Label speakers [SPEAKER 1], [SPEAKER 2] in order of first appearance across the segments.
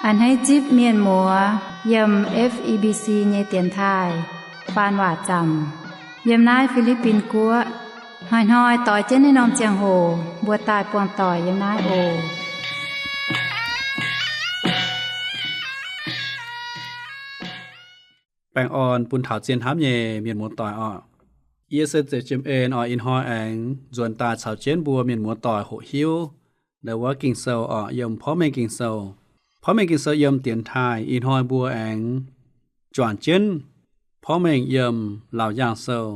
[SPEAKER 1] อันให้จิบเมียนหมัวยำ FEBC เยเตียนทายปานว่าจำยำนายฟิลิปปินกัวหอยต่อยเจนในนอมเจียงโหบัวตายปวงต่อยยำนายโอ
[SPEAKER 2] แปงออนปุนถาวเจียนทับเยเมียนหมัวต่อยอ้อเยเซเจจิมเอ็นออินฮอแองจวนตาชาวเจียนบัวเมียนหมัวต่อยโหหิวเดว่ากิงเซลอ้อยำพ่อแม่กิงเซลพ่อแม่กินเสยมเตียนทายอินหอยบัวแองจวนเจนพ่อแม่ยมเหล่าย่างเซล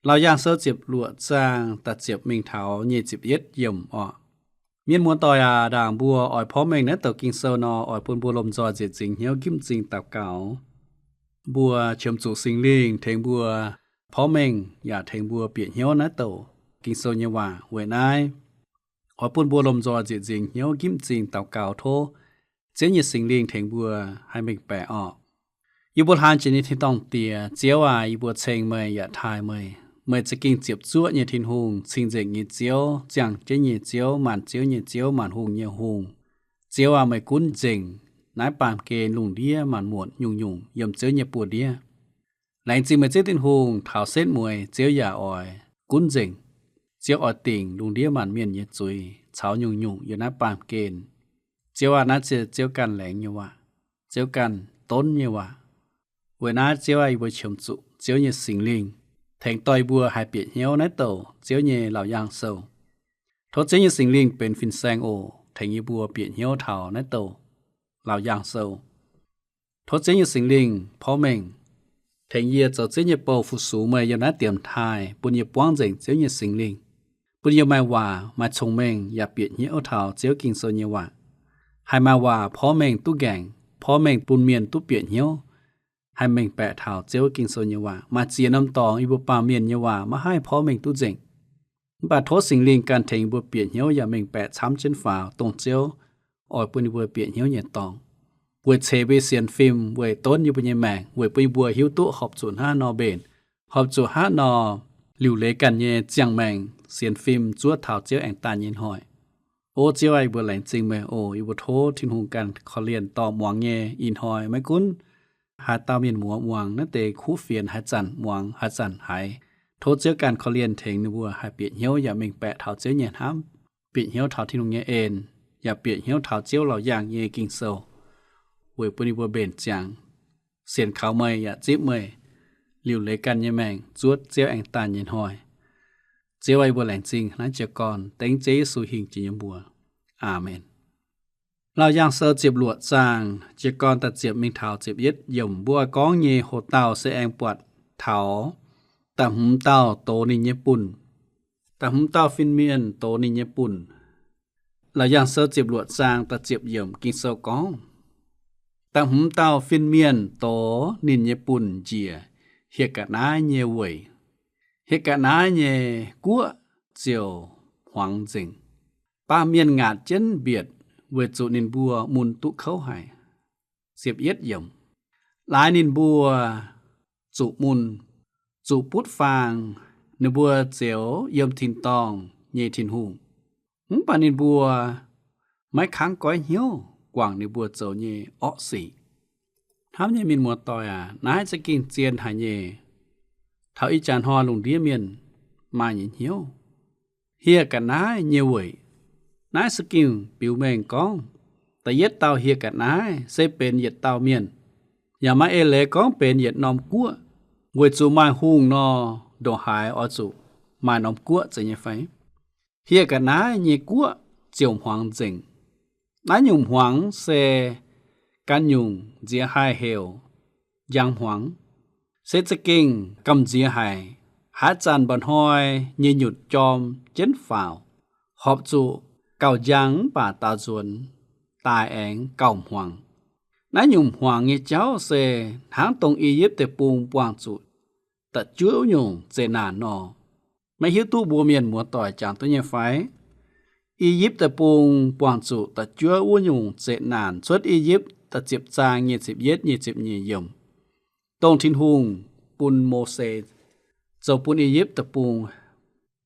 [SPEAKER 2] เหล่าย่างเซลเจ็บหลวดจางตัดเจ็บมิงเถาเยจิบเย็ดยมอ้อเมียนมวนต่อยาด่างบัวอ้อยพ่อแม่นั้นตกิงเซลนออ้อยปุนบัวลมจอเจ็ดจริงเหี่ยวกิมจริงตับเก่าบัวเชิมจุสิงลิงเทงบัวพ่อแม่อย่าเทงบัวเปลี่ยนเหี่ยวนะโตกิงเซลเยว่าเวนายอ้อยปุนบัวลมจอเจ็ดจริงเหี่ยวกิมจริงตับเก่าโทเจียนสิงลิงเทงบัวให้มิงแปะออกอยู่บนทางชนิดที่ต้องเตียเจียวว่าอยู่บนเชงเมยอย่าทายเมยจะกินเจ็บจั่วเนี่ยทินหงสิงเจงเนี่ยเจียวจังเจเนี่ยเจียวมันเจียวเนี่ยเจียวมันหงเนี่ยหงเจียวว่าไม่กุ้นเจงนายปามเกลุงเดียมันหมวดยุ่งยำเจียวเนี่ยปวดเดียหลังจริงไม่เจียวทินหงเท้าเส้นมวยเจียวอย่าอ่อยกุ้นเจงเจียวอ่อยติ่งลุงเดียมันเมียนเนี่ยจุยเช้ายุ่งอยู่นายปามเกนเจียวว่าน่าจะเจียวกันแหลงอยู่ว่าเจียวกันต้นอยู่ว่าเวลาเจียวไอ้บัวเฉิมจุเจียวเนี่ยสิงลิงแทงต่อยบัวหายเปียเหี่ยวในโตเจียวเนี่ยเหล่ายางเซาทดเจียวเนี่ยสิงลิงเป็นฟินแซงโอแทงยี่บัวเปียเหี่ยวเท่าในโตเหล่ายางเซาทดเจียวเนี่ยสิงลิงพ่อแม่งแทงเยี่ยเจ้าเจียวเนี่ยโปฟุสูเมย์ยามนั้นเตรียมทายปุญญป้องเจงเจียวเนี่ยสิงลิงปุญญไม่ว่ามาชงแม่งอย่าเปียเหี่ยวเท่าเจียวกิงโซเนี่ยว่าให้มาว่าพ่อแม่งตู้แกงพ่อแม่งปุนเมียนตู้เปียเหี่ยวให้แม่งแปะเท้าเจียวกินโซเยว่ามาเจียน้ำตองอีบัวปาเมียนเยว่ามาให้พ่อแม่งตู้เจงบาดโทษสิงลิงการเทงบัวเปียเหี่ยวอย่าแม่งแปะช้ำเช่นฝ่าตรงเจียวอ่อยปุนบัวเปียเหี่ยวเนี่ยตองเวยเชเบเซียนฟิล์มเวยต้นอยู่ปุญญแมงเวยปุยบัวหิวตู้ขอบจุน5นอเบนขอบจุน5นอหลิวเลกันเยเจียงแมงเซียนฟิล์มจั่วเท้าเจียวแองตานเย็นหอยโอเจียวไอ้บัวแหลงจริงไหมโออีบัวโททิ้งหงกันขอเรียนต่อหมวงเงอินหอยไม่กุ้นหาตาเมียนหมัวหมวงนั่นเตคู่เฟียนหาจันหมวงหาจันหายโทเจียวกันขอเรียนเทงในบัวหายเปียเหี่ยวอย่าเม่งแปะเท้าเจียวเนี่ยห้ามเปียเหี่ยวเท้าทิ้งหงเงเอ็นอย่าเปียเหี่ยวเท้าเจียวเหล่าอย่างเงกิงโซเวยปุนิบัวเบนจังเสียนขาวเมยอย่าจิ๊บเมยหลิวเลยกันเยแมงจวดเจียวแองตานเย็นหอยเจียวไอ้บัวแหลงจริงนั้นเจียวก่อนเต็งเจียสู่หิงจิยมบัวอาเมนเราย่างเซอร์เจ็บหลวดจางเจียกรตัดเจ็บมิงเท้าเจ็บยึดย่มบัวก้องเยโหเต่าเสแองปวดเถาตะหุมเต่าโตนิเยปุ่นตะหุมเต่าฟินเมียนโตนิเยปุ่นเราย่างเซอร์เจ็บหลวดจางตัดเจ็บย่มกินเซอก้องตะหุมเต่าฟินเมียนโตนิเยปุ่นเจียเฮียกะนาเยเวยเฮียกะนาเยกัวเจียวหวังจิงป้าเมียนงาดเจนเบียดเวจุนินบัวมุนตุเข้าให้เสียบเย็ดย่ำหลายนินบัวจุมุนจุพุดฟางในบัวเจียวย่ำทินตองเยทินหูปานินบัวไม้ค้างก้อยเหี่ยวกว่างในบัวเจียวเยออสีทำเยมินมัวตอยนายจะกินเจียนหายเยเท่าอีจานฮอลุงเดียเมียนมาเหี่ยวเฮียกันนายเยเวยนายสกิลปิวแมงกองแต่เย็ดเตาเฮียกันนายเซเป็นเย็ดเตาเมียนอย่ามาเอเลกองเป็นเย็ดนอมกัวเวจูมาหุงนอดอหายอจูมานอมกัวจะยังไงเฮียกันนายเยกัวเจียวหวังจิงนายหยุ่มหวังเซกันหยุ่งเจียหายเฮลยังหวังเซจะกิงกำเจียหายหาจันบันหอยเยหยุดจอมเจนฝ่าวหอบจูเก่ายังป่าตาจวนตายแองเก่าหวังนายหยุ่มหวังเงเจ้าเซทางตรงอียิปต์แต่ปูงปวางจุดแต่เจ้าหยุ่งเจนานอไม่หิวตู้บัวเมียนมัวต่อยจางตัวเงี้ยไฟอียิปต์แต่ปูงปวางจุดแต่เจ้าหยุ่งเจนานสวดอียิปต์แต่เจ็บจางเงี้ยสิบเย็ดเงี้ยสิบเงี้ยยมตรงทินหุงปุนโมเสสเจ้าปุนอียิปต์แต่ปูง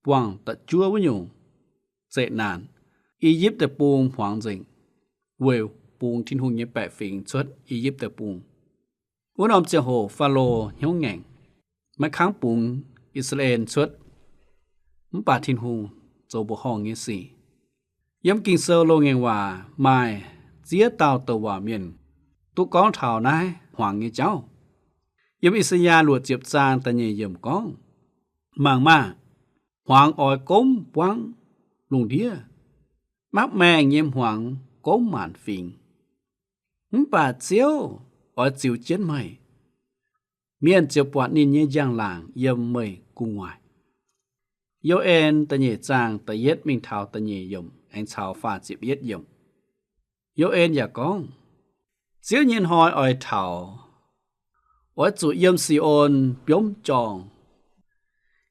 [SPEAKER 2] ปวางแต่เจ้าหยุ่งเจนานอียิปต์แต่ปูงหวังจิงเวลป ปุงทิ้นหุงเยแปะฝิงชดอียิปต์แต่ปุงอุนอมเจโฮฟาโรเหี่ยวแง่งมาค้างปุงอิสราเอลชดมป่าทิ้นหุงโจบ่ห้องเงี้ยสิยำกิงเซอโลเงงว่าไม่เจียเตาตัวเมียนตุก้องเท่านายหวังเงี้ยเจ้ายำอิสยาหลวดเจ็บจางตะเยยำก้องมางมาหวังออยก้มวังลุงเดียมักแม่เงียมหวังก้มหมานฟิงป่าเจียวออยจิวเจียนใหม่เมียนเจียวปวดนินเยย่างหลางยำเมยกุ้งวายโยเอ็นตะเยจางตะเย็ดมิงเท้าตะเยยมแองชาวฟ้าจิบเย็ดยมโยเอ็นอย่าก้องเจียวเย็นหอยออยเท้าออยจุยมซีโอนป้อมจอง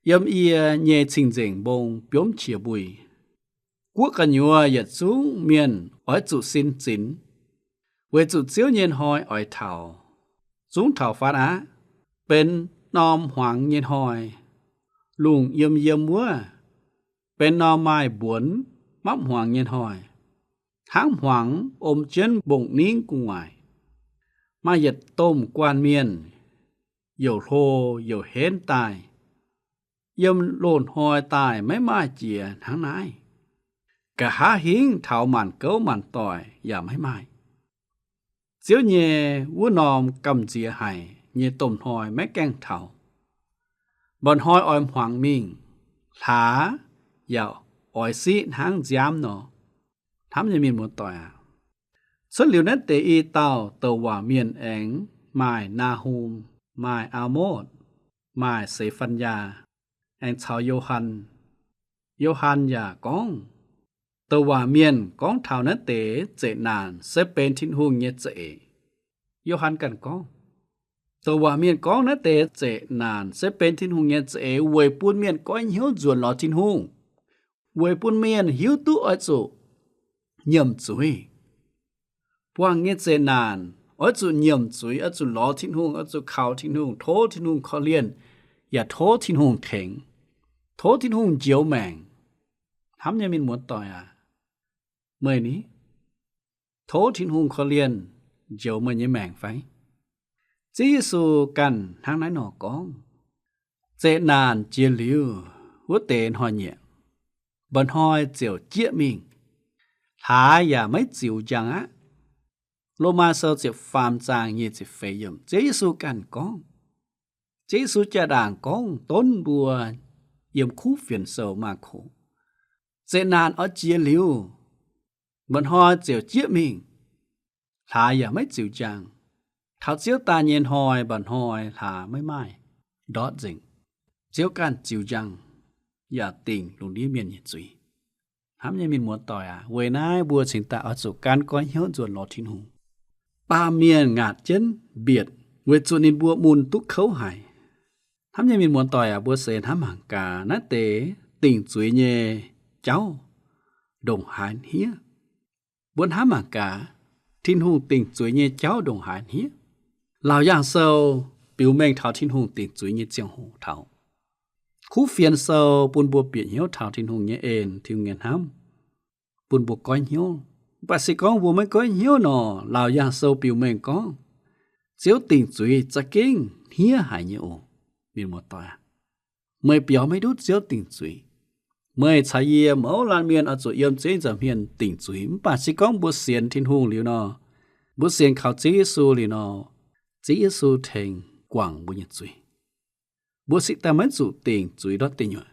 [SPEAKER 2] ยมเอียเยชิงเจงบงป้อมเฉียบุยกัวกันยัวหยัดสูงเมียนออยจุสินจินเวจุเจียวเย็นหอยออยเท้าสูงเท้าฟ้านะเป็นนอมหวังเย็นหอยลุงเยี่ยมวัวเป็นนอไม้บวนมับหวังเย็นหอยหางหวังอมเจนบ่งนิ้งกุ้งไหวมาหยัดต้มกวานเมียนเหยี่ยวโทเหยี่ยวเห็นตายเยี่ยมโลนหอยตายไม่มาเจียทั้งนายกะหาหิงเท้ามันเก้ามันต่อยอย่าไม่ไม่เจียวเย่วัวนอมกำเจียไห้เย่ต้มหอยไม่แกงเท้าบอนหอยออยหวังมิงหาอย่าออยซีหางจามเนาะทำยังมีหมดต่อยส่วนเหลียวนั้นเตอีเต้าเตว่าเมียนแองไม้นาฮูมไม้อาโมดไม้เสฟัญญาแองชาวโยฮันอย่าก้องเตว่าเมียนก้องเท่านั้นเตเจนานเสเป็นทิ้นหุงเยเจโยฮันกันก้องตัวเมียนก้องนะเตเจนานเสเป็นทิ้นหุงเงี้ยเจเวยปุนเมียนก้อยหิวจวนหลอทิ้นหุงเวยปุนเมียนหิวตู้อ้อยจุเยี่ยมจุยพวงเงี้ยเจนานอ้อยจุเยี่ยมจุยอ้อยจุหลอทิ้นหุงอ้อยจุข่าวทิ้นหุงโททิ้นหุงเขาเลียนอย่าโททิ้นหุงเข่งโททิ้นหุงเจียวแมงทำยังมีหมดต่อยเมื่อนี้โททิ้นหุงเขาเลียนเจียวเมื่อยี่แมงไฟจีสูกันทางไหนหนอกองเจนานเจียลิวหัวเตนหอยเนี่ยบนหอยเจียวเจี๊ยมิงหาอย่าไม่จิวจังอะโลมาเซอเจียฟามจางเยจิเฟยมจีสูกันกองจีสูจะด่างกองต้นบัวเยี่ยมคู่เฟียนเซลมาโคเจนานเอาเจียลิวบนหอยเจียวเจี๊ยมิงหาอย่าไม่จิวจังเท้าเจียวตาเย็นหอยบันหอยหาไม่ดอดจิงเจียวกันจิวจังอย่าติ่งลุงนี้เมียนเยจุยทำยังมีหมวดต่อยเวนายบัวสิงตาอสุการก้อยเหี้ยวจวนหลอทิ้นหูปาเมียนงาดเจนเบียดเวจุนินบัวมุนตุกเขาหายทำยังมีหมวดต่อยบัวเสนทำห่างกาณเตติ่งจุยเยเจ้าดงหายเฮียบนทำห่างกาทิ้นหูติ่งจุยเยเจ้าดงหายเฮียเหล่าย่างเซลปิวแมงเท้าทิ้นหุงติดจุยเงี้ยเจียงหูเท้าคู่เฟียนเซลปุนบัวเปียเหี้ยวเท้าทิ้นหุงเงี้ยเอ็นทิวเงี้ยห้ำปุนบัวก้อยเหี้ยวปัสสิก้องบัวไม่ก้อยเหี้ยวหนอเหล่าย่างเซลปิวแมงก้องเจียวติ่งจุยจะเก่งเฮียหายเงี้ยโอมีหมดต่อเมื่อเปียวไม่ดูเจียวติ่งจุยเมื่อชายเยี่ยมเอาลานเมียนเอาจุยเยี่ยมเจียงจะเมียนติ่งจุยปัสสิก้องบัวเสียนทิ้นหุงหลิวหนอบัวเสียนเขาจีสูหลิวหนอจีสูเทงกว่างบุญจุยบัวสิแต่ไม่จุติงจุยดอติงอยู่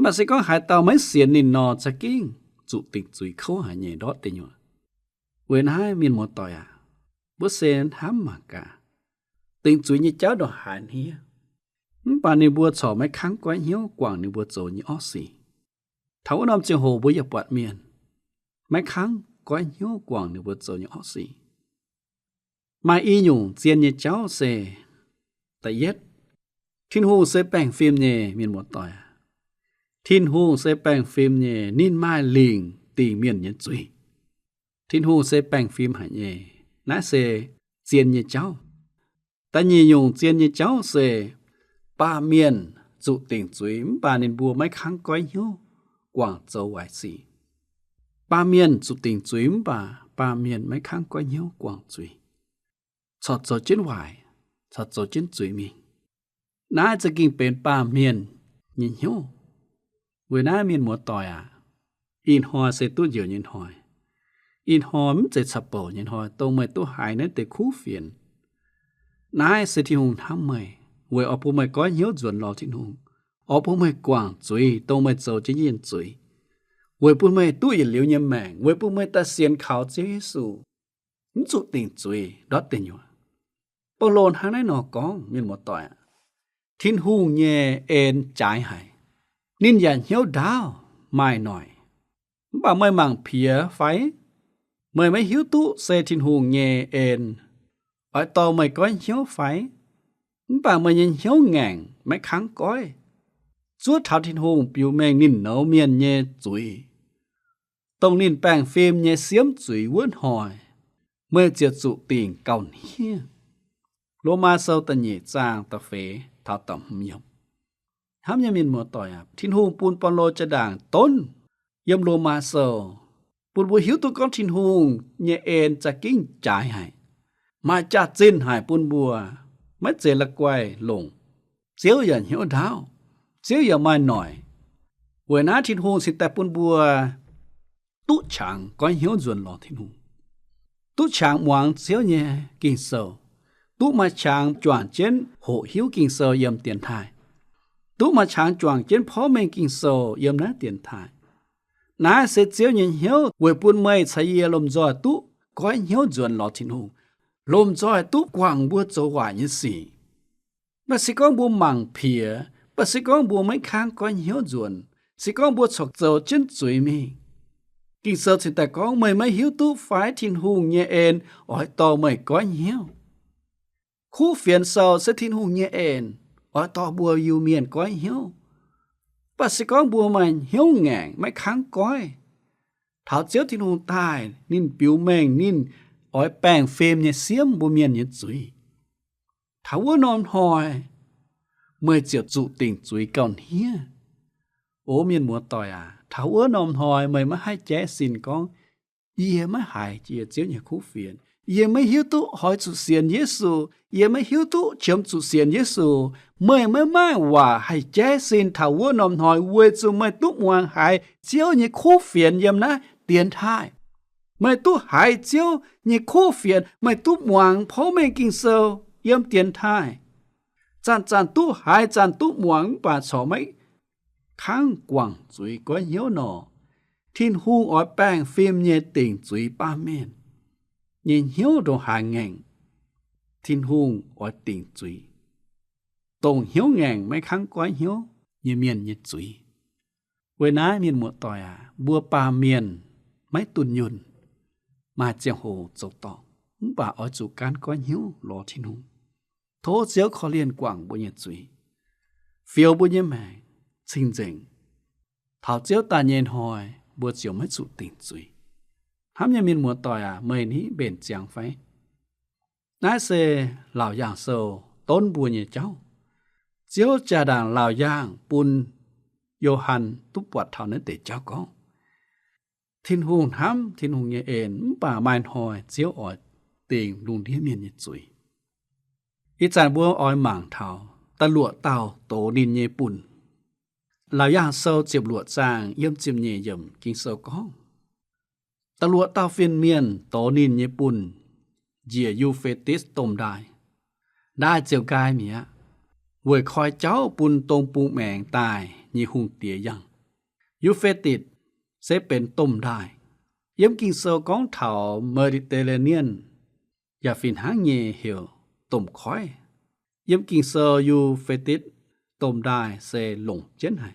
[SPEAKER 2] มาสิก็หายเตาไม่เสียนินนอจะกิ้งจุติงจุยเขาหายเย่ดอติงอยู่เวนให้มีหมดต่อยบัวเซนทำมากาติงจุยนี่เจ้าดอกหายเฮียป่านนี้บัวฉอไม่ค้างก้อยเหี้ยวกว่างนี่บัวโจนี่อ้อสีเท่านำเจียงโหบัวอย่าปวดเมียนไม่ค้างก้อยเหี้ยวกว่างนี่บัวโจนี่อ้อสีมาอีหยุ่งเจียนเยเจ้าเซแต่เย็ดทิ้นหูเซแป้งฟิล์มเย่เมียนหมดต่อยทิ้นหูเซแป้งฟิล์มเย่นิ่นไม้ลิงตีเมียนเยจุยทิ้นหูเซแป้งฟิล์มหายเย่นะเซเจียนเยเจ้าแต่เยหยุ่งเจียนเยเจ้าเซป้าเมียนจุติงจุยป้านินบัวไม่ค้างก้อยเหี้ยวกว่างโจไหวสีป้าเมียนจุติงจุยป้า ปาเมียนไม่ค้างก้อยเหี้ยวกวางจุยชอดโจจิ้นหวายชอดโจจิ้นจุยมีน่าจะกินเป็นปาเมียนยินเหี้ยวเวน่าเมียนหมัวต่อยอินหอเสตุเหี่ยวยินหอยอินหอมจะสับโปยินหอยตรงไม่ตู้หายนั้นแต่คู่เฟียนนายเสถิหงทำไม่เวอผู้ไม่ก้อยเหี้ยวจวนรอทิ้งหงผู้ไม่กวางจุยตรงไม่โจจะยินจุยเวผู้ไม่ตู้ยินเหลียวยินแมงเวผู้ไม่ตาเสียนขาวเจสูนจุติงจุยดอดเต็นอยู่ปโลนหางได้หนอกองเมียนหมดต่อยทิ้นหูเย่เอ็นจ่ายหายนินยันเหี้ยวดาวไม่หน่อยบ่าไม่มั่งเพียไฟเมื่อไม่หิวตุเซทิ้นหูเย่เอ็นอ้อยต่อไม่ก้อยเหี้ยวไฟบ่าไม่ยินเหี้ยวแง่งไม่ค้างก้อยจัวเท้าทิ้นหูปิวแมงนินเหนาเมียนเย่จุยต้องนินแป้งฟิล์มเย่เสียมจุยว้วนหอยเมื่อเจียจุติงเก่าเฮียโลมาเซาตะเยจางตะเฟเท้าต่ำยมห้ามยามินมัวต่อยทิ้นหูปูนปอนโลจะด่างต้นยมโลมาเซาปูนบัวหิวตุก้อนทิ้นหูเยเอ็นจะกิ้งจ่ายให้มาจัดจิ้นหายปูนบัวไม่เจละกวยลงเสียวยันเหี่ยวดาวเสียวอย่ามาหน่อยเวนาทิ้นหูสิแต่ปูนบัวตุช่างก้อนเหี่ยวจวนหลอทิ้นหูตุช่างหวังเสียวเยกินเซาตุมาช่างจวนเจนโหหิวกินเซายำเตียนทายตุมาช่างจวนเจนพ่อแม่กินเซายำนะเตียนทายนาเสเจียวยินเหี่ยวเวปุ่นไม่ใช้เยลมจอยตุก้อยเหี่ยวจวนหลอทิ้นหูลมจอยตุกวางบัวโจหวายสิบัดสิก้องบัวมั่งเพียบัดสิก้องบัวไม่ค้างก้อยเหี่ยวจวนสิก้องบัวฉกโจเจนจุยมีกินเซสิแต่ก้องไม่หิวตุฝ่ายทิ้นหูเยเอ็นอ้อยต่อไม่ก้อยเหี่ยวคู่เฟียนเซาเสทิ้นหูเยเอ็นอ้อยต่อบัวอยู่เมียนก้อยเหี่ยวปัสสิก้องบัวมันเหี่ยวแง่งไม่ค้างก้อยเท้าเจียวทิ้นหูตายนินปิวแมงนินอ้อยแป้งเฟมเนี่ยเสียมบัวเมียนเนี่ยจุยเท้าว่านอนหอยเมื่อเจียวจุติ่งจุยก่อนเฮียโอเมียนมัวต่อยเท้าว่านอนหอยไม่มาให้แจ้สินก้องเย่ไม่หายเจียวเจียวเนี่ยคู่เฟียนเย่ไม่หิวตุหอยจุเสียนเยซูเย่ไม่หิวตุเฉิมจุเสียนเยซูเมื่อไม่ว่าให้แจ้สินเท้าว่านอนหอยเวจุไม่ตุมวางหายเจียวเนี่ยคู่เฟียนยำนะเตียนท้ายไม่ตุหายเจียวเนี่ยคู่เฟียนไม่ตุมวางพ่อแม่กินเซลยำเตียนท้ายจานตุหายจานตุมวางป่าชอไม่ค้างกวางจุยก้อยเหี่ยวหนอทิ้นหูอ้อยแป้งฟิล์มเนี่ยติ่งจุยป้าเมนยินเหี่ยวดงหางแง่งทิ้นหูอ้อยติ่งจุยตรงเหี่ยวแง่งไม่ค้างก้อยเหี่ยวยิเมียนยิจุยเวน้าเมียนหมวดต่อยบัวปลาเมียนไม่ตุนยุนมาเจียงโหจกตองบ่าอ้อยจูการก้อยเหี่ยวรอทิ้นหูโทเจียวขอเรียนกว่างบุญจุยเฟียวบุญแมงจริงจริงเท้าเจียวตาเย็นหอยบัวเจียวไม่จุติ่งจุยห้ามยังมีมัวต่อยเมื่อนี้เบนเจียงไฟน่าเสเหล่าย่างโซต้นบัวเนี่ยเจ้าเจียวจาด่างเหล่าย่างปุนโยฮันตุปวัดเท่านั้นเตเจ้าก้องทิ้นหงห้ำทิ้นหงเนี่ยเอ็นป่าไม้หอยเจียวอ่อยเตียงลุงเทียเมียนเนี่ยจุยอีจานบัวอ้อยหม่างเท่าตะลวดเต่าโตดินเนี่ยปุ่นเหล่าย่างโซเจ็บหลวดจางเยี่ยมจิมเนี่ยเยี่ยมกินโซก้องตะลัวเต้าเฟียนเมียนโตนินญี่ปุ่นเจียยูเฟติสต้มได้เจียวกายเมียเวยคอยเจ้าปุนตรงปูแมงตายยี่หุงเตียยังยูเฟติสเซเป็นต้มได้เยี่ยมกินเซอร์ก้องเถาเมดิเตเรเนียนอย่าฟินหางเย่เหี่ยวต้มคอยเยี่ยมกินเซอร์ยูเฟติสต้มได้เซหลงเจนให้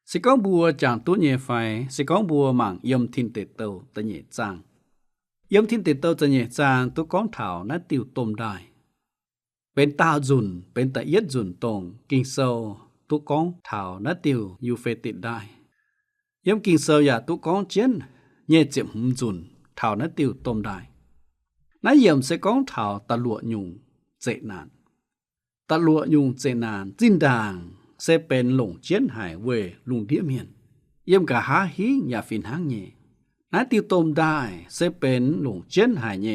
[SPEAKER 2] สิก้องบัวจางตุ้นเยไฟสิก้องบัวหมั่งยมทินเตเตาตะเยจางยมทินเตเตาตะเยจางตุก้องเถานัดติวต้มได้เป็นตาจุนเป็นตะเย็ดจุนตรงกิงโซตุก้องเถานัดติวยูเฟติดได้ยมกิงโซอย่าตุก้องเจนเย่เจ็บหุ่มจุนเถานัดติวต้มได้นัดเยี่ยมสิก้องเถาตะลัวยุงเจนานตะลัวยุงเจนานจิ้นด่างเซเป็นหลงเจียนหายเวลุงเดียเมียนเยี่ยมกะหาหิงอย่าฟินหางเย่ นาติวตมได้เสเป็นหลงเจนหายเย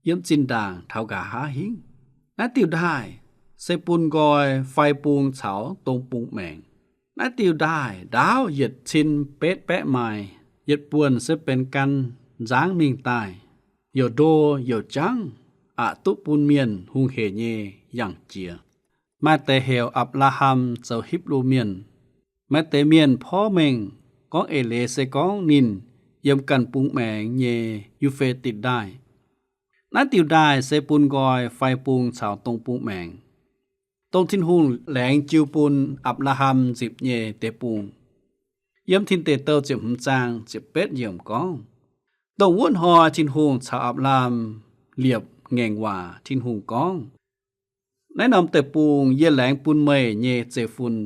[SPEAKER 2] ยมจินด่างเท่ากะหาหิงนาติวได้เสปุนกอยไฟปูงเฉาตรงปุงแมงนาติวได้ดาวเหยียดชินเป็ดแปะไม้เหยียดปวนเสเป็นกันจ้างมิงตายเหยียวโดเหยียวจังอะตุปุนเมียนหุงเหเยอย่างเจียมาแต่เหวอับลาฮัมเจ้าฮิบลูเมียนมาแต่เมียนพ่อเมงก้องเอเลเซก้องนินเยี่ยมกันปุงแมงเยยูเฟติดได้นาติวได้เซปุนกอยไฟปุงเฉาตรงปุงแมงตรงทินหุงแหลงจิวปุนอับลาฮัมจิบเยเตปุงเยี่ยมทินเตเตอร์จิบหจางจิบเป็ดเยี่ยมก้องตรงวุ่นหอทินหุงชาวอับลามเลียบแงงว่าทินหุงก้องแนะนำเตปุงเยี่ยแหลงปุนเมยเยเจฟุน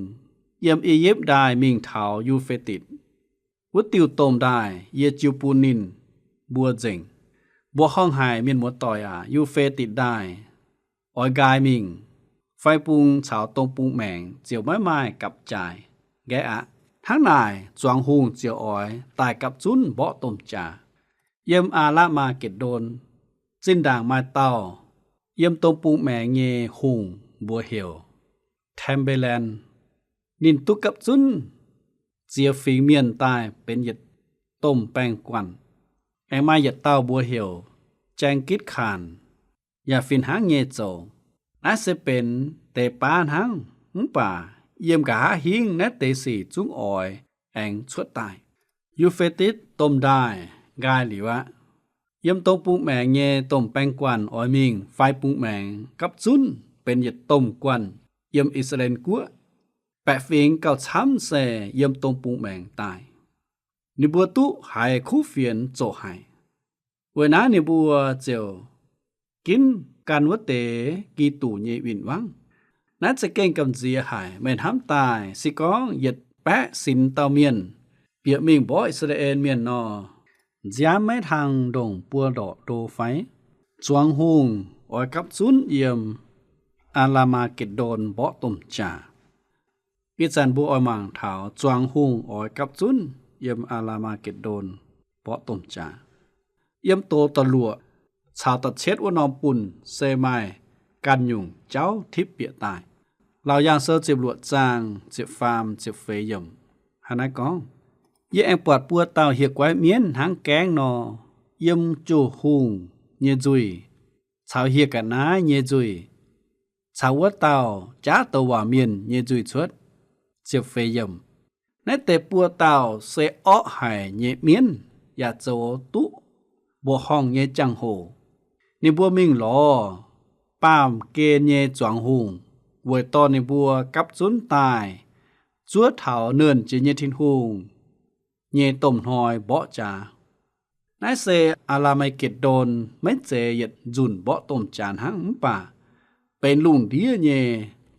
[SPEAKER 2] เยี่ยมอียิปต์ได้มิงเถายูเฟติดวุติวตมได้เยจิวปูนินบัวเจงบัวห้องหายเมียนหมดต่อยยูเฟติดได้ออยกายมิงไฟปุงเฉาตรงปุงแมงเจียวไม้กับจ่ายแกะทั้งนายจวงหุงเจียวออยตายกับจุ้นเบาะต้มจ่าเยี่ยมอาละมาเกตโดนสิ้นด่างมาเต้าเยี่ยมตรงปุงแมงเยหุงบัวเหียวแทมเบแลนนินตุกับจุ้นเจียฝีเมียนตายเป็นหยัดต้มแป้งกวันแองมาหยัดเต้าบัวเหี่ยวแจงกิดขานอย่าฟินหางเงโจอาจจะเป็นเตปานหางป่าเยี่ยมกะหาหิงและเตสีจุ้งอ่อยแองชวดตายยูเฟติสต้มได้กายหรือวะเยี่ยมต้มปุ้งแมงเงต้มแป้งกวันอ่อยมิงไฟปุ้งแมงกับจุ้นเป็นหยัดต้มกวันเยี่ยมอิสราเอลกัวแปะฟิงเก่าช้ำเสเยี่ยมตรงปุงแมงตายนิบัวตุหายคู่เฟียนโจหายเวนานิบัวเจียวกินกันวะเตกีตู่เยวินวังนัดจะเก่งกำเจียหายแม่นห้ำตายสิก้องเหยียดแปะสินเตาเมียนเปียมิงบ่อิสราเอลเมียนนอจามไม่ทางดงปัวดอกโดไฟจวงหุงออยกับซุนเยี่ยมอาลามาเกดโดนบ่ต้มจ่ากิจันบัวออยมังเถาจวงหุงออยกับจุนเยี่ยมอาลามาเกตโดนเปาะต้มจ่าเยี่ยมโตตะลัวชาวตัดเช็ดว่านอมปุ่นเซไมกันยุงเจ้าทิพเปียตายเราย่างเซอร์เจ็บลวดจางเจ็บฟาร์มเจ็บเฟยยมฮานายกองเยี่ยแองปวดปัวเต่าเหียกไว้เมียนหางแกงนอเยี่ยมจูหุงเยจุยชาวเหียกันนาเยจุยชาววัดเต่าจ้าตัวว่าเมียนเยจุยชวดเจ็บเฟยมในแต่ปัวเต่าเสอ้อหายเยเมียนอย่าโจตุบัวห้องเยจังโหในบัวมิงหลอปามเกเยจวงหุงเวยตอนในบัวกับจุนตายจัวเถาเนินเจเยทินหุงเยต้มหอยเบาะจ่านายเซอาลาไมเกตโดนไม่เจยดจุนเบาะต้มจานหังป่าเป็นลุงเดียเย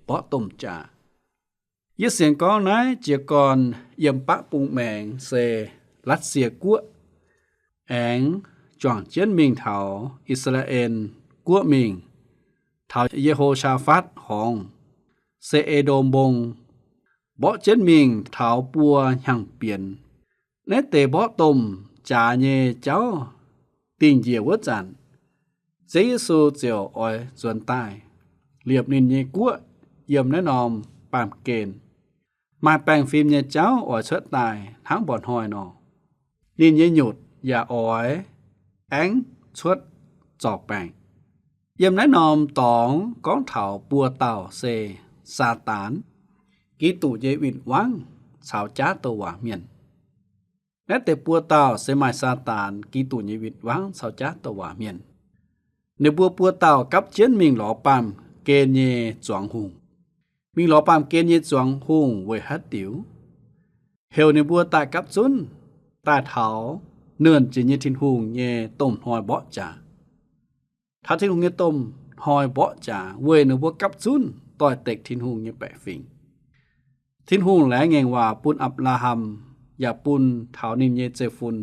[SPEAKER 2] เบาะต้มจ่ายึดเสียงก้องนายเจียกรเยี่ยมปะปุงแมงเซรัสเซียกัวแองจวงเจียนมิงเถาอิสราเอลกัวมิงเถาเยโฮชาฟัดของเซเอโดมบงเบาะเจียนมิงเถาปัวยังเปลี่ยนในเตเบาะต้มจ่าเยเจ้าติ่งเยี่ยวจันเจสูเจียวออยส่วนใต้เรียบนินเยกัวเยี่ยมแนะนอมปามเกณฑ์มาแปลงฟิล์มเนี่ยเจ้าอ่อยเชิดตายทั้งบ่อนหอยนอนินเยหยุดอย่าอ่อยแองชวดจอกแปลงเยี่ยมแนะนอมตองก้องเถาปัวเต่าเซซาตานกีตุเยวินวังสาวจ้าตัวเมียนและแต่ปัวเต่าเซมายซาตานกีตุเยวินวังสาวจ้าตัวเมียนในบัวปัวเต่ากับเจียนมิงหลอปามเกณฑ์เยจวงหุงมีหลอปามเกณฑ์เยจวงหุงเวฮัดติ๋วเฮลในบัวตายกับจุนตาเถาเนื่อนจีเยทินหุงเยต้มหอยเบาะจ่าถ้าทินหุงเยต้มหอยเบาะจ่าเวในบัวกับจุนต่อยเต็กทินหุงเยแปะฟิงทินหุงแหลงเงงว่าปุนอับลาฮัมอย่าปุนเถานินเยเจฟุน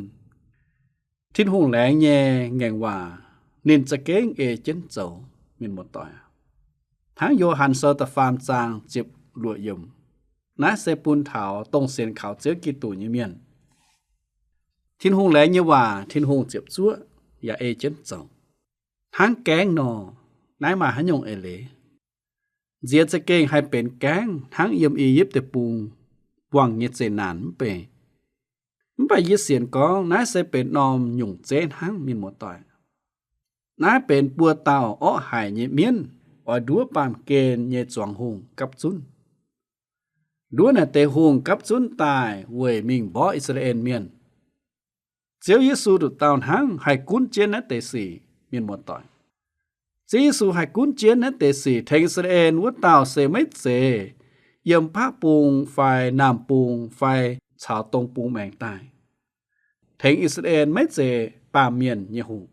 [SPEAKER 2] ทินหุงแหลงเยเงงว่านินจะเก้งเอเจนโจมินหมดต่อยทั้งโยฮันเซอร์ตฟาร์มจางจิบหลวดยมณเซปุนเถาตรงเสียนเขาเจอกิตูเยเมียน Thiên hùng lẽ như hòa, thiên hùng chụp chúa, và ê chân dòng. Hắn kén nò, nái mà hắn nhung ê lễ. Diệt sẽ kênh hay bền kén, hắn yếm y yếp tệp bùng, vòng nhiệt dễ nản bề. Bà yết xiên có, nái sẽ bền nòm nhung chên hắn miên một tỏi. Nái bền bùa tàu ổ hải nhẹ miên, ở đúa bàm kênh nhẹ choàng hùng cắp chun. Đúa nà tê hùng cắp chun tài, về mình bỏ Israel miên. Chiếu Giê-xu được tàu hắn hay cún chiến nét tê xỉ miên một tỏi. Giê-xu hay cún chiến nét tê xỉ thành Israel vút tàu sẽ mấy dễ. Yếm phá bùng phải nàm bùng phải chào tông bùng mẹng tài. Thành Israel mấy dễ bà miền như hùng.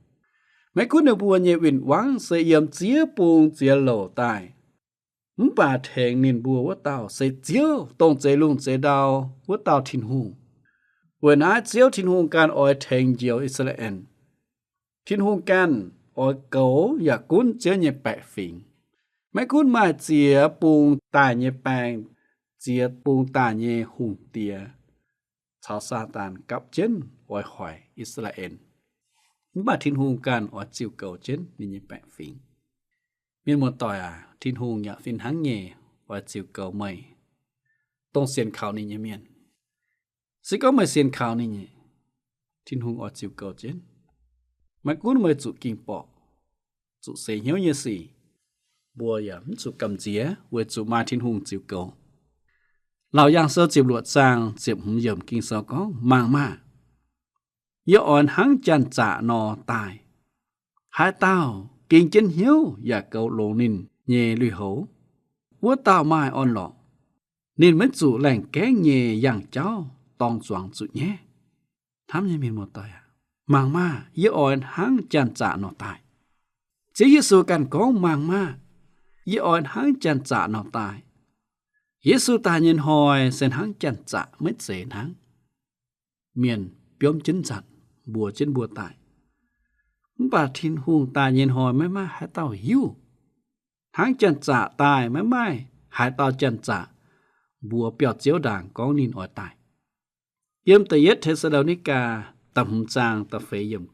[SPEAKER 2] Mấy cún nửa bùa như vinh vắng sẽ yếm chía bùng chía lỗ tài. Bà thành nín bùa vút tàu sẽ chiếu tông chế lung chế đào vút tàu thiên hùng. When I chiếu thiên hùng can oi thành diệu Israel. Thiên hùng can oi cấu và cún chiếu nhẹ bẹ phỉnh. Mấy cún mà chia bùng tà nhẹ bàng, chia bùng tà nhẹ hùng tìa. Chào Satan cặp chân oi hỏi Israel. Mà thiên hùng can oi chiếu cấu chân nhẹ bẹ phỉnh. Miên một tỏi thiên hùng nhẹ phỉnh hăng nhẹ oi chiếu cấu mây. Tông xiên khảo ní nhẹ miên. Sẽ có mấy xiên khảo ní nhẹ. Thiên hùng oi chiếu cấu chân. Mấy cún mới chủ kinh bỏ. Chủ sẽ hiếu như xì. Bùa yểm chủ cầm dĩa với chủ ma thiên hùng chiếu cầu. Lão giang sơ chiếp luộc sang chiếp hùng yểm kinh sơ có mang mà. Yếu ổn hắn chăn trả nò tài. Hai tao kinh chân hiếu và cầu lộ nín nhẹ lùi hấu. Vua tao mai ổn lọ. Nên mấy chủ lành ké nhẹ dàng cháu tòng doang chủ nhé. Thám như mình một tỏi mang mà yếu ổn hắn chăn trả nò tài. Chế Giê-xu cần có mang mà. Yếu ổn hắn chăn trả nò tài. Giê-xu ta nhìn hỏi xem hắn chăn trả mấy dễ hắn. Miền biếm chân chặt, bùa chân bùa tài. Bà thiên hùng ta nhìn hỏi mấy mà hãy tao hiếu. Hắn chăn trả tài mấy mai hãy tao chăn trả. Bùa biểu chiếu đảng có nín ỏi tài. Yếm tờ yết thế sở đầu ní ca tầm hùng trang tập phế yếm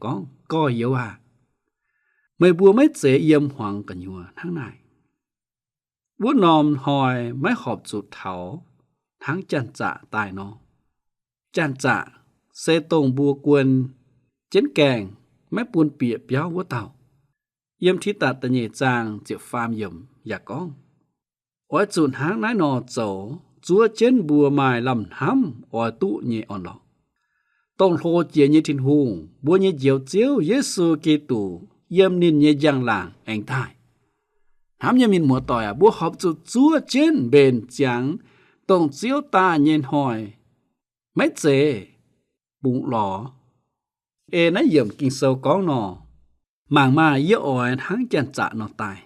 [SPEAKER 2] có yếu à. Mấy bùa mấy dễ yếm hoàng cả nhùa tháng này. Bùa nòm hỏi mấy họp chụt thảo tháng chăn trả tài nó. Chăn trả xe tông bùa quân chén kèng mấy buôn bịa béo bùa tàu. Yếm thí tạt tờ nhẹ trang chịu phàm yếm dạ con. Ôi chụt tháng nái nò dấu chúa chén bùa mài lầm hắm ôi tụ nhẹ ổn lọ. Tông hồ chia như thiên hùng bùa như diệu chiếu Giê-xu Kitô yếm nín như giang làng anh thai. Hám như mình mua tỏi bùa họp chúa trên bền chẳng tổng chiếu ta nhìn hỏi mấy dễ bụng lọ ê nấy yểm kinh sâu có nọ màng mà yếu ỏi hắn chăn trả nọ tài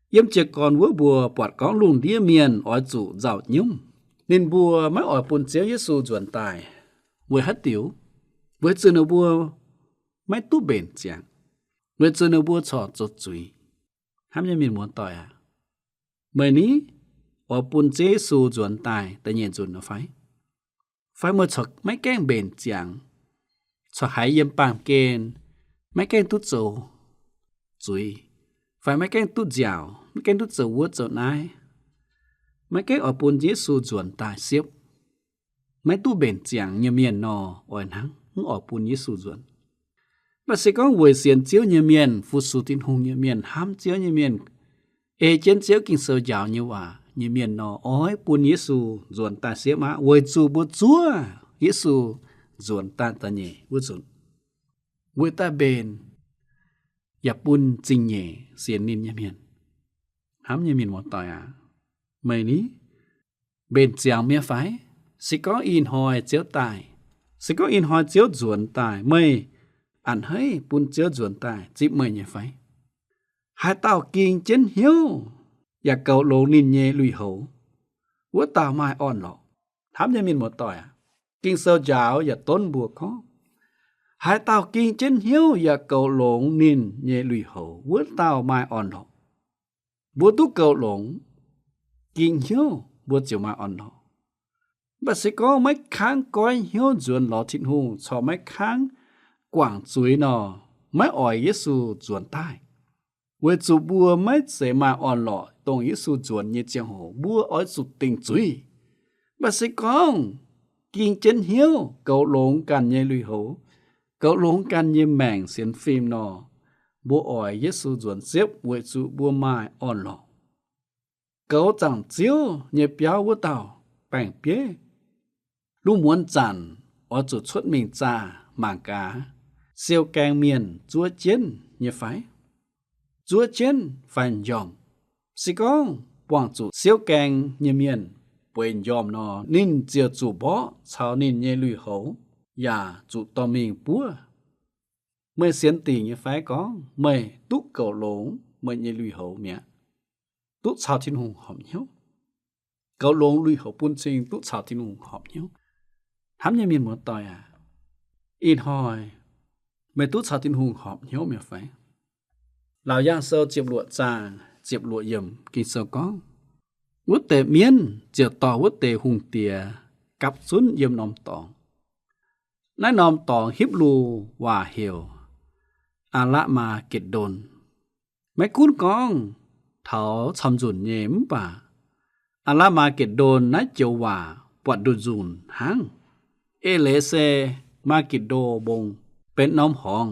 [SPEAKER 2] yếm chỉ còn bùa bọt có lùn đĩa miền ỏi chủ giàu nhung nên bùa mấy ỏi bùn chiếu Giê-xu chuẩn tài với hết tiểu với chữ nửa bùa mấy tú bền chẳng với chữ nửa bùa trọ chốt chuối. Hám như mình muốn tỏi Mấy ní ở bùn Giê-xu chuẩn tài tự nhiên chuẩn nó phải. Phải một chọc mấy cái bền chẳng. Chọc hãy yếm bàm kênh mấy cái tút dầu chuối. Phải mấy cái tút dạo mấy cái tút dầu vớt dầu nai. Mấy cái ở bùn Giê-xu chuẩn tài xếp. Mấy tú bền chẳng như miền nọ ở nắng ở bùn Giê-xu chuẩn. Và sẽ có người xiên chiếu như miền, phụ sự tin hùng như miền, hám chiếu như miền. Ê chén chiếu kinh sơ giáo như hòa, như miền nó ôi bùn Giê-xu dồn ta xếp má, với chú bố chúa, Giê-xu dồn ta ta nhẹ, vô dồn. Với ta bền, và bùn trình nhẹ, xiên nín như miền. Hám như miền một tỏi Mấy ní, bền chàng mía phái, sẽ có in hỏi chiếu tài, sẽ có in hỏi chiếu dồn tài, mây, ăn hơi bún chứa chuẩn tài dịp mời nhé phải. Hai tao kinh chân hiếu và cầu lô nín nhé lùi hấu. Vua tao mai ổn lọ. Thám cho mình một tỏi kinh sơ giáo và tôn bùa có. Hai tao kinh chân hiếu và cầu lô nín nhé lùi hấu. Vua tao mai ổn lọ. Vua tú cầu lộn kinh hiếu vua chiều mai ổn lọ. บัดสิก็ไม่ค้างก้อยเหี่ยวจวนหลอทิ้นหูชอไม่ค้างกว่างจุยนอไม่อ่อยเยซูจวนใต้เวจูบัวไม่เสมาอ่อนหล่อตรงเยซูจวนเยเจียงโหบัวอ้อยสุดติงจุยบัดสิกองกิงเจนเหี่ยวเกาหลงกันเยลุยโหเกาหลงกันเยแม่งเสียนฟิล์มนอบัวอ่อยเยซูจวนเสียบเวจูบัวไม้อ่อนหล่อเกาจังเจียวเยเปียววัวเต่าแป้งเปียลูกม้วนจันอ้อจุดชุดมิงจาหมางกาเซียวแกงเมียนจัวเจนเยไฟจัวเจนฟันยอมสิกองปวงจุเซียวแกงเยเมียนป่วยยอมนอนินเจียจูบ่ชาวนินเยลุยโหอย่าจุตอมิงปัวเมื่อเสียนติงเยไฟกองเมื่อตุกเก่าหลงเมื่อเยลุยโหเมียตุชาวทินหงหอมเหี่ยวเก่าหลงลุยโหปุ่นซิงตุชาวทินหงหอมเหี่ยวทำยังมีหมดต่อยอีนหอยไม่ตุชาวทินหงหอมเหี่ยวเมียไฟเหล่าย่างเซาเจ็บหลวดจางเจ็บหลวดเยี่ยมกินเซากองวุ้เตเมียนเจียวต่อวุ้เตหุงเตียกับซุนเยี่ยมนอมตองนายนอมตองฮิบลูว่าเหี่ยวอาละมาเกตโดนไม่คุ้นกองเถาชำจุนเยมป่าอาละมาเกตโดนนายเจียวว่าปวดดุจุนหางเอเลเซมากิดโดบงเป็นน้อมหอง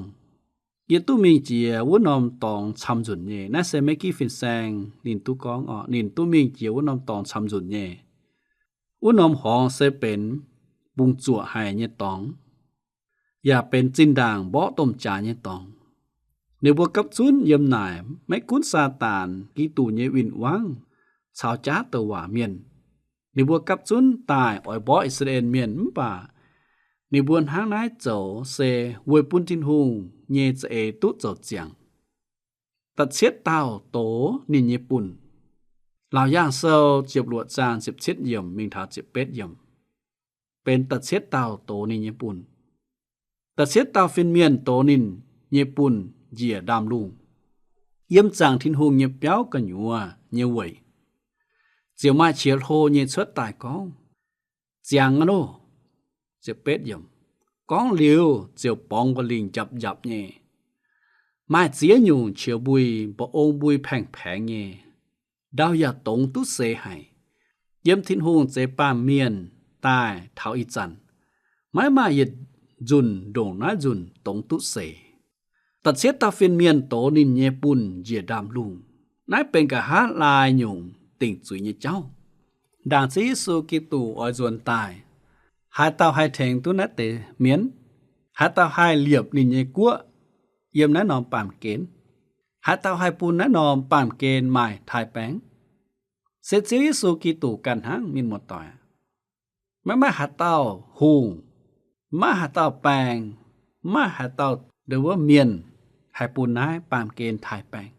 [SPEAKER 2] เยตุมิงเจียวุ้นอมตองชำจุนเยน่าเซไม่กี่ฟินแซงนินตุกองนินตุมิงเจียวุ้นอมตองชำจุนเยวุ้นอมหองเซเป็นบุงจั่วหายเยตองอย่าเป็นจินด่างบ่ต้มจาเยตองในบวกกับซุนเยี่ยมนายไม่คุ้นซาตานกีตูเยวินวังชาวจ้าเตว่าเมียนในบวกกับซุนตายอ่อยบ่อิสราเอลเมียนป่าในบวนหางนายเจ้าเซเวยปุนจินหุงเยเจเอตุเจ้าเจียงตัดเช็ดเต้าโตนินเยปุ่นเหล่าย่างเซาเจ็บหลวดจาง10เช็ดเยี่ยมมิงถา10เป็ดเยี่ยมเป็นตัดเช็ดเต้าโตนินเยปุ่นตัดเช็ดเต้าฟินเมียนโตนินเยปุ่นเหยียดามลุงเยี่ยมจางทินหุงเยเปียวกันอยู่เยเวยเจียวมาเชียโทเยชดตายกองเจียงอะโนเจียวเป็ดเยี่ยมกองเหลียวเจียวปองกลิงจับเย่มาเจียอยู่เชียวบุยบ่องบุยแผงเย่ดาวอย่าตงตุเสให้เยี่ยมทินหุงเจป้าเมียนตายเท้าอีจันไม่มาหยิดจุนโด่งน้าจุนตงตุเสตัดเสียตาฟินเมียนโตนินเยปุ่นเหยียดามลุงนายเป็นกะหาลายหยุ่งติ่งจุยเยเจ้าด่างซีสูกิตูออยจวนตายหาเต้าให้แทงตุนัดเตเมียนหาเต้าให้เหลียบนินเยกัวเยี่ยมน้านอมปามเกณฑ์หาเต้าให้ปูนน้านอมปามเกณฑ์หมายทายแป้งเสร็จซีสูกิตูกันหางมินหมดต่อยมาหาเต้าหุงมาหาเต้าแปงมาหาเต้าเดว่าเมียนให้ปูนน้ายปามเกณฑ์ทายแป้ง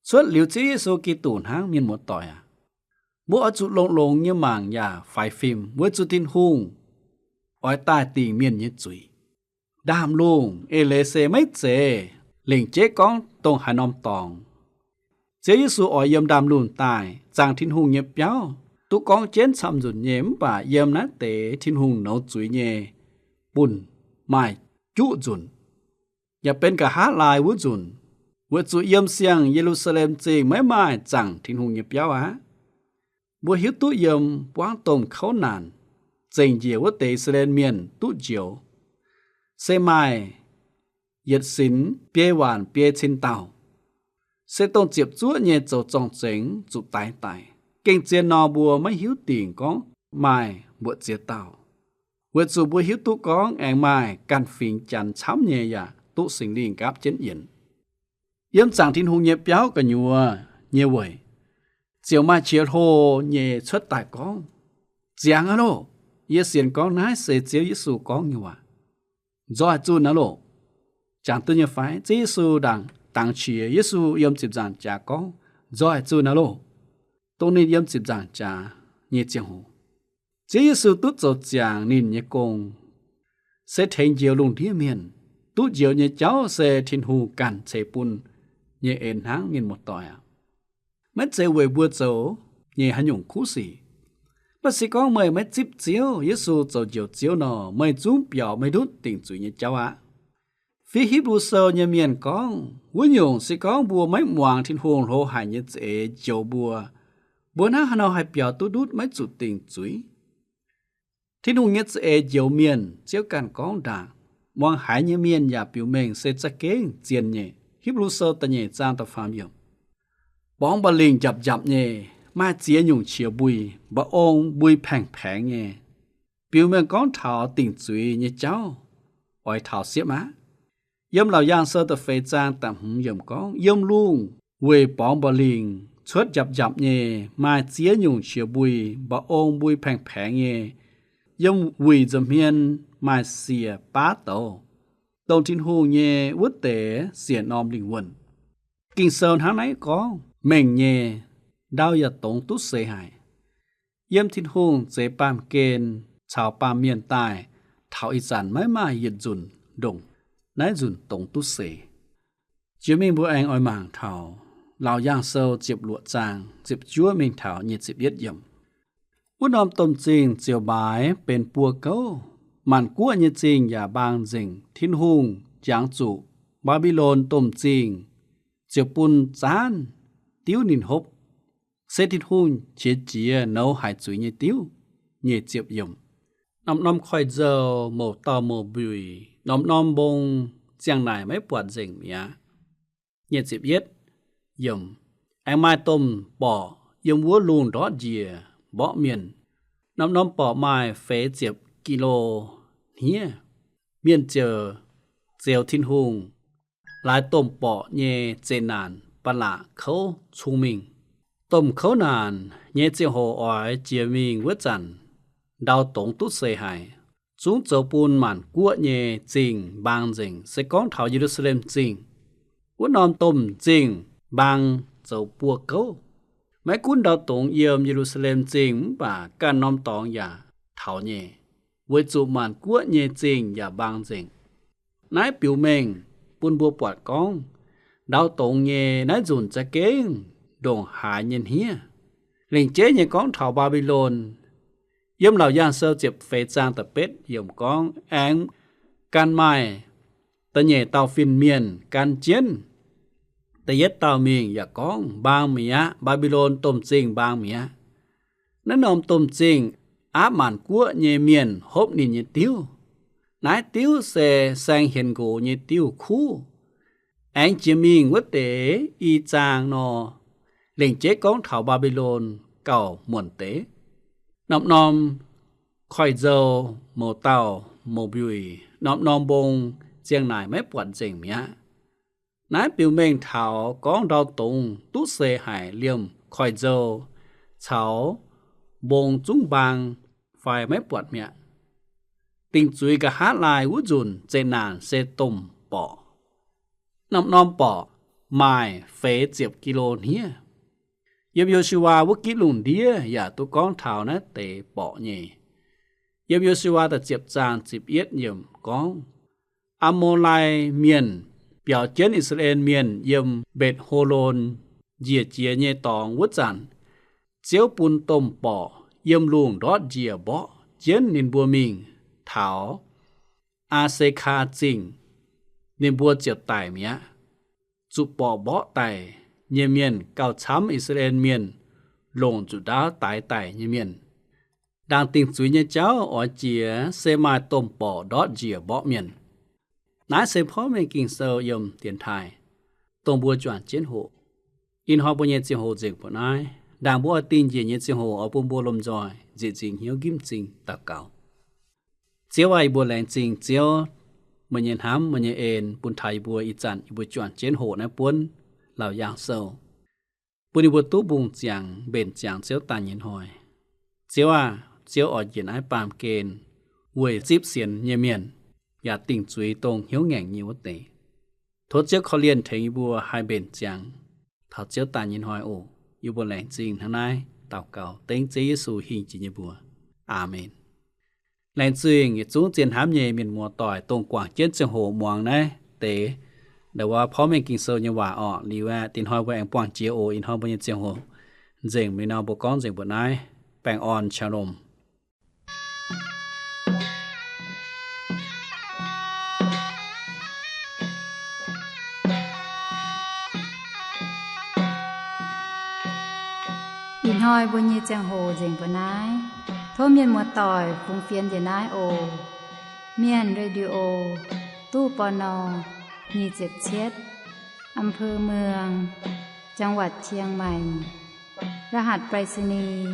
[SPEAKER 2] ส่วนหลิวซีสูกิตูหางมินหมดต่อยบัวจุดลงเยี่ยมางยาไฟฟิล์มเวจุตินหุงอ้อยตายติงเมียนเยจุยดามลุงเอเลเซไม่เจเล่งเจ๊กองตรงหานอมตองเจยิสูอ้อยเยี่ยมดามลุงตายจางทินหุงเงียบเย้าตุกองเจนซ้ำจุนเยี่ยมป่าเยี่ยมนะเตทินหุงเนาจุยเย่ปุ่นไม่จุจุนอย่าเป็นกะหาลายวุจุนเวจุเยี่ยมเสียงเยรูซาเล็มจริงไม่มาจังทินหุงเงียบเย้าบัวหิวตุเยี่ยมปวางตมเขานานเจงเจียวเตอิสราเอลเมียนตุเจียวเซมายเหยียดสินเปียหวานเปียชินเต่าเซตงเจียบจั่วเย่เจ้าจองเจ๋งจุตายเก่งเจียนอบัวไม่หิวติ่งก้องไม่บัวเจียเต่าเวจูบัวหิวตุก้องแองไม้กันฟิงจันช้ำเย่ยาตุสิงลิงกับเจนเย็นเยี่ยมสั่งทินหงเย่เปียวกันยัวเย่เวยเจียวมาเชียโทเย่ชดตายก้องเจียงอะโลเย่เสียนก้องนายเสเจียวยิสูก้องอยู่ว่าจอยจูนะโลจางตุเย่ไฟเจยิสูดังต่างเชียยิสูยอมจิบจางจากก้องจอยจูนะโลตรงนี้ยอมจิบจางจาเย่เจียงหูเจยิสูตุโจจางนินเย่กงเสเทงเจียวลงที่เมียนตุเจียวเย่เจ้าเสทินหูกันเสปุนเย่เอ็นหางเมียนหมดต่อยมันเจเวบัวโจเย่หันยงคู่สีมัน不是讲每没接招，耶稣就招呢，没准表没都定罪你招啊。非希伯收入面讲，我用是讲บัวไม่มวงที่ห่วงโลหายเนี่ยเจ้าบัวน่าหาเราให้เปียวตุ๊ดไม่จุดติงจุยที่นุ่งเนี่ยเจ้าเมียนเจ้ากันก้องด่างมองหายเนี่ยเมียนอย่าเปียวเมงเสจะเก่งเจียนเนี่ยฮิบรูโซตะเนี่ยจางตะฟามยมบ้องบะลิงจับเนี่ยมาเจียยุ่งเฉียวบุยบะองบุยแผงเนี่ยเปียวเมงก้องเท้าติงจุยเนี่ยเจ้าอ้อยเท้าเสียมาyếm lão giang sơ tập phê trang tạm hứng yếm con yếm luôn về bóng bà linh xuất dập nhẹ mà chia nhung chiều bùi bà ôn bùi phèn nhẹ yếm quỳ dầm hiên mà xìa bá tổ đồng thiên hù nhẹ vứt tế xìa nòm linh quần kinh sơn tháng nãy có mềng nhẹ đau ya tổng tút xê hại yếm thiên hù dễ bàm kên chào bàm miền tài thảo y sản mãi mà yên dùn đồng nãy dùn tổng tút xế. Chiếu mình bố anh oi màng thảo, lão giang sâu chiếp lụa trang, chiếp chúa mình thảo nhiệt chiếp yết dầm. Út nòm tôm chinh chiều bái bên bùa câu, màn cua nhiệt chinh và bang dình, thiên hùng, giáng chủ, Babylon tôm chinh, chiều bùn chán, tiếu nín hốc. Xế thiên hùng chế chìa nấu hải chuối nhiệt tiếu, nhiệt chiếp dầm. Nòm khoai dầu màu tàu màu bùi, nòm bông giang này mấy bọt rình mía nhiệt dịp yết yểm anh mai tôm bỏ yểm vúa lùn đó dìa bỏ miền nòm bỏ mai phế dịp kilo hía miền chờ dèo thiên hùng lại tôm bỏ nhẹ dễ nàn bà lạ khấu trung mình tôm khấu nàn nhẹ dèo hồ ỏi dìa mình vứt dặn đau tổng tút xê hài chúng châu bùn màn cua nhẹ chinh bang dình sẽ có thảo Jerusalem chinh quân nòm tôm chinh bang châu bùa câu mấy quân đào tổng yếm Jerusalem chinh và cả nòm tòng ya thảo nhẹ với chủ màn cua nhẹ chinh ya bang dình nái biểu mình bùn bùa bọt con đào tổng nhẹ nái dùn cha kén đồng hại nhân hía linh chế nhẹ con thảo Babylon yếm lão giang sơ chiếp phê trang tập bết yếm con án can mai ta nhẹ tàu phiên miền can chiến ta yết tàu miền và con bang mía Babylon tôm chinh bang mía nó nòm tôm chinh áp màn của nhẹ miền hốp nhìn nhẹ tiêu nái tiêu xe sang hiền gỗ nhẹ tiêu khu án chế miền quốc tế y trang nó lệnh chế con thảo Babylon cầu muộn tế nòm khoai dầu màu tàu màu bùi nòm bông giang này mấy bọt rình mía nái biểu mình thảo con đau tùng tút xê hải liêm khoai dầu cháo bông trung bang phải mấy bọt mía tình chuối cả hát lại út dùn trên nàn xê tùm bỏ nòm bỏ mai phế diệp kilo hía yếm Yoshua quốc kỹ lùn đĩa và tôi con thảo nó tệ bỏ nhẹ yếm Yoshua đã chiếp trang chiếp yết yếm con Amolai miền biểu chiến Israel miền yếm bệt hồ lôn dìa chia nhẹ tòng vứt dặn chiếu bùn tôm bỏ yếm luồng đó dìa bỏ chiến nên bùa mình thảo Aseka chinh nên bùa chiếp tài mía chụp bỏ tài nhẹ miền cao chám Israel miền lồng chủ đá tại nhẹ miền đang tình suy nhẹ cháu ở chìa xe mai tôm bỏ đót dìa bỏ miền nãy xe phó mình kinh sâu yếm tiền thai tôm bùa chuyển chiến hộ in họ bùa nhẹ chiến hộ dịch bọn ai đang bùa tin dìa nhẹ chiến hộ ở bùa lông giỏi dì dình hiếu kim trình tạc cao chiếu ai bùa lạnh trình chiếu mình nhìn hám mình nhìn ên bùn thai bùa y chặn bùa chuyển chiến hộ nè bùn lão giang sâu bùn đi bùa tú bùng chàng bền chàng chiếu tàn nhìn hỏi chiếu ở diện ái bàm kên quê díp xiên nhẹ miền và tình chuối tông hiếu ngành nhiều tế thốt chiếu khó liên thấy bùa hai bền chàng thảo chiếu tàn nhìn hỏi ổ yêu bùa lạnh trình tháng nay tàu cầu tên chế Giê-xu hình chỉ như bùa Amen lạnh trình nghĩa chú tiền hám nhẹ miền mùa tỏi tông quảng chết trong hồ muang này tếแต่ว่าพ่อแม่กินโซยังว่าอ๋อหรือว่าตินหอยว่าแองป่องเจียวโออินหอยบ่ยังเจียวโหเจ๋งไม่นเอาบ่ก้อนเจ๋งบ่นายไป ปงออนชานม
[SPEAKER 1] อินหอยบุญยีจังโหเจิงปนายโทเมียนมัวต่อยฟุงเฟียนเดนายโอเมียนเรดิโอตู้ปอนอมีเจ็บเช็ดอำเภอเมืองจังหวัดเชียงใหม่รหัสไปรษณีย์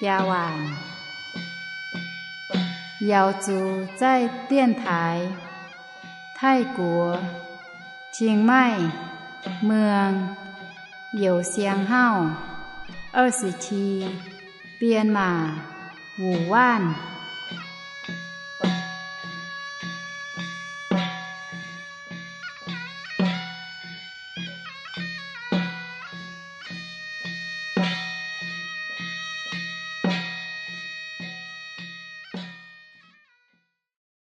[SPEAKER 1] ปยาหวานยาวจูใจเตี้ยนถ่ายไทกัวเชียงใหม่เมืองเหยวเสียงเฮ้า20ทีเปลี่ยนมาหูว่าน